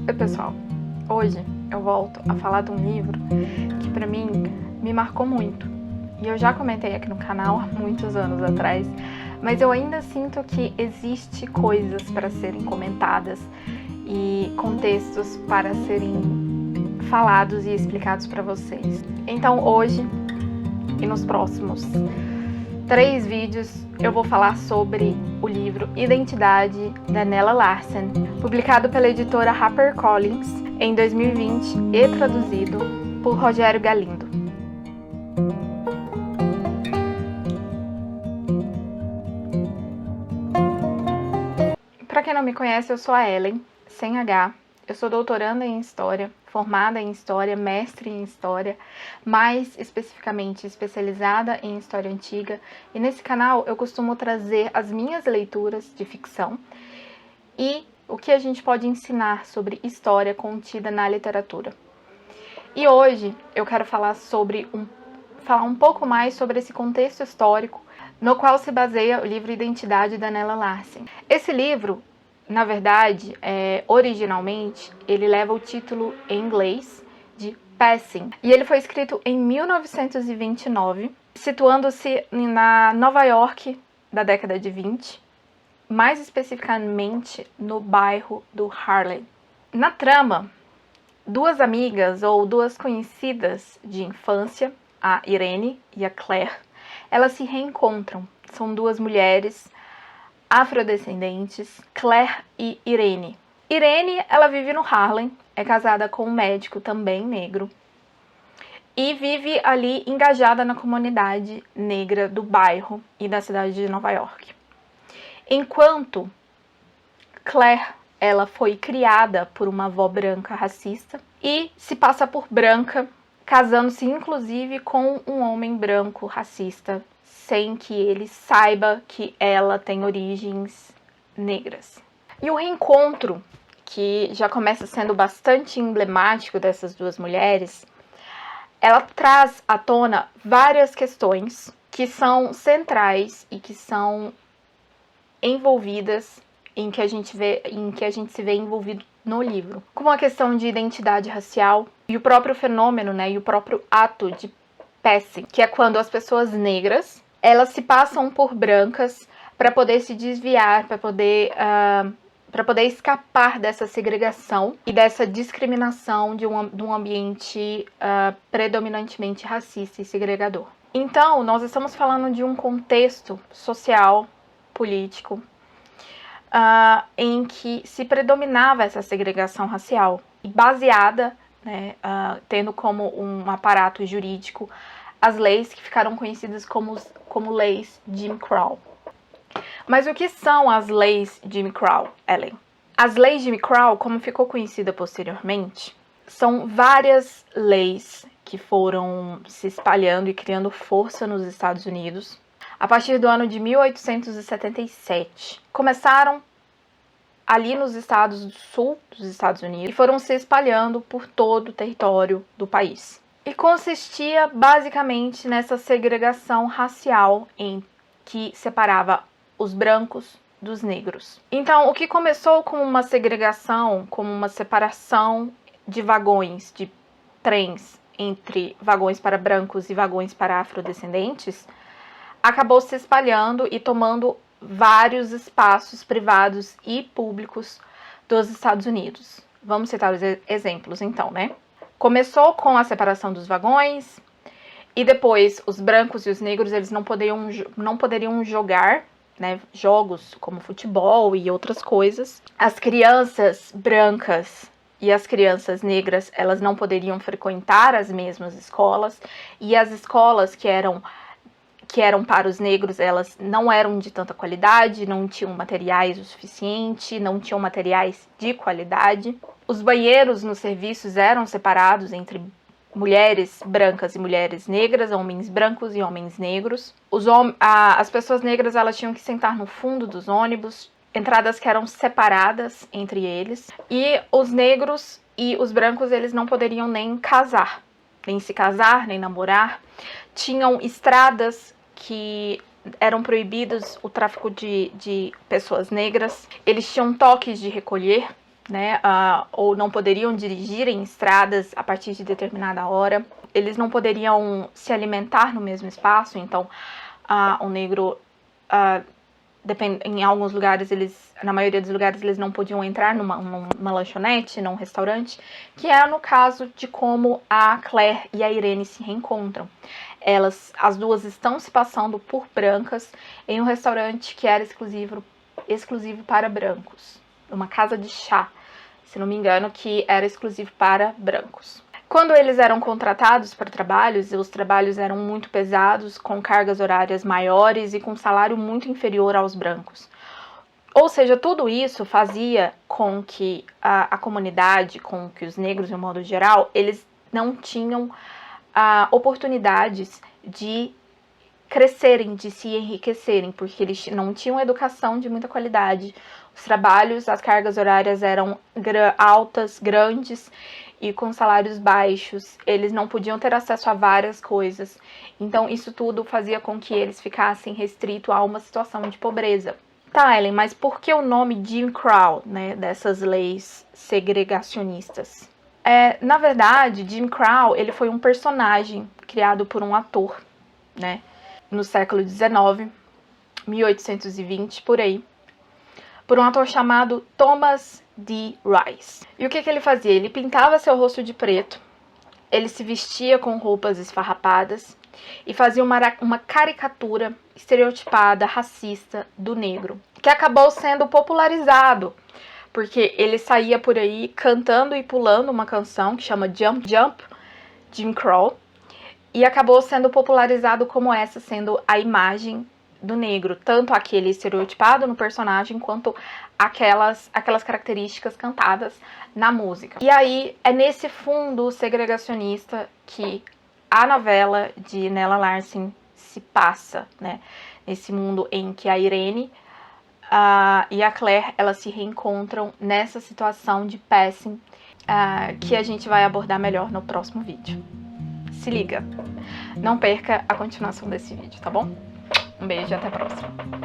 Oi pessoal, hoje eu volto a falar de um livro que pra mim me marcou muito. E eu já comentei aqui no canal há muitos anos atrás, mas eu ainda sinto que existe coisas para serem comentadas e contextos para serem falados e explicados para vocês. Então hoje e nos próximos 3 vídeos eu vou falar sobre o livro Identidade, da Nella Larsen, publicado pela editora HarperCollins em 2020 e traduzido por Rogério Galindo. Para quem não me conhece, eu sou a Ellen, sem H. Eu sou doutoranda em História, formada em História, mestre em História, mais especificamente especializada em História Antiga. E nesse canal eu costumo trazer as minhas leituras de ficção e o que a gente pode ensinar sobre história contida na literatura. E hoje eu quero falar um pouco mais sobre esse contexto histórico no qual se baseia o livro Identidade, da Nella Larsen. Esse livro, na verdade, originalmente, ele leva o título em inglês de Passing. E ele foi escrito em 1929, situando-se na Nova York da década de 20, mais especificamente no bairro do Harlem. Na trama, duas amigas ou duas conhecidas de infância, a Irene e a Claire, elas se reencontram. São duas mulheres afrodescendentes, Claire e Irene. Irene, ela vive no Harlem, é casada com um médico também negro e vive ali engajada na comunidade negra do bairro e da cidade de Nova York. Enquanto Claire, ela foi criada por uma avó branca racista e se passa por branca, casando-se inclusive com um homem branco racista, sem que ele saiba que ela tem origens negras. E o reencontro, que já começa sendo bastante emblemático dessas duas mulheres, ela traz à tona várias questões que são centrais e que são envolvidas em que a gente se vê envolvido no livro, como a questão de identidade racial e o próprio fenômeno, e o próprio ato de passing, que é quando as pessoas negras, elas se passam por brancas para poder se desviar, para poder escapar dessa segregação e dessa discriminação de um ambiente predominantemente racista e segregador. Então, nós estamos falando de um contexto social, político, em que se predominava essa segregação racial, e baseada, tendo como um aparato jurídico as leis que ficaram conhecidas como leis Jim Crow. Mas o que são as leis Jim Crow, Ellen? As leis Jim Crow, como ficou conhecida posteriormente, são várias leis que foram se espalhando e criando força nos Estados Unidos a partir do ano de 1877. Começaram ali nos estados do sul dos Estados Unidos e foram se espalhando por todo o território do país. E consistia basicamente nessa segregação racial em que separava os brancos dos negros. Então, o que começou com uma segregação, como uma separação de vagões, de trens entre vagões para brancos e vagões para afrodescendentes, acabou se espalhando e tomando vários espaços privados e públicos dos Estados Unidos. Vamos citar os exemplos então, Começou com a separação dos vagões e depois os brancos e os negros eles não poderiam jogar, jogos como futebol e outras coisas. As crianças brancas e as crianças negras elas não poderiam frequentar as mesmas escolas, e as escolas que eram para os negros, elas não eram de tanta qualidade, não tinham materiais o suficiente, não tinham materiais de qualidade. Os banheiros nos serviços eram separados entre mulheres brancas e mulheres negras, homens brancos e homens negros. As pessoas negras elas tinham que sentar no fundo dos ônibus, entradas que eram separadas entre eles. E os negros e os brancos eles não poderiam nem casar, nem se casar, nem namorar. Tinham estradas que eram proibidos o tráfico de pessoas negras. Eles tinham toques de recolher. né? Ou não poderiam dirigir em estradas a partir de determinada hora. Eles não poderiam se alimentar no mesmo espaço, então o negro, em alguns lugares, na maioria dos lugares, eles não podiam entrar numa lanchonete, num restaurante, que é no caso de como a Claire e a Irene se reencontram. As duas estão se passando por brancas em um restaurante que era exclusivo para brancos, uma casa de chá, se não me engano, que era exclusivo para brancos. Quando eles eram contratados para trabalhos, os trabalhos eram muito pesados, com cargas horárias maiores e com salário muito inferior aos brancos. Ou seja, tudo isso fazia com que a comunidade, com que os negros, de um modo geral, eles não tinham oportunidades de crescerem, de se enriquecerem, porque eles não tinham educação de muita qualidade. Os trabalhos, as cargas horárias eram altas, grandes e com salários baixos. Eles não podiam ter acesso a várias coisas. Então, isso tudo fazia com que eles ficassem restritos a uma situação de pobreza. Tá, Ellen, mas por que o nome Jim Crow, né, dessas leis segregacionistas? Na verdade, Jim Crow, ele foi um personagem criado por um ator, né, no século XIX, 1820, por aí, por um ator chamado Thomas D. Rice. E o que ele fazia? Ele pintava seu rosto de preto, ele se vestia com roupas esfarrapadas e fazia uma caricatura estereotipada, racista, do negro, que acabou sendo popularizado, porque ele saía por aí cantando e pulando uma canção que chama Jump Jump, Jim Crow, e acabou sendo popularizado como essa sendo a imagem do negro, tanto aquele estereotipado no personagem, quanto aquelas características cantadas na música. E aí, é nesse fundo segregacionista que a novela de Nella Larsen se passa, né? Nesse mundo em que a Irene e a Claire, elas se reencontram nessa situação de passing, que a gente vai abordar melhor no próximo vídeo. Se liga, não perca a continuação desse vídeo, tá bom? Um beijo e até a próxima.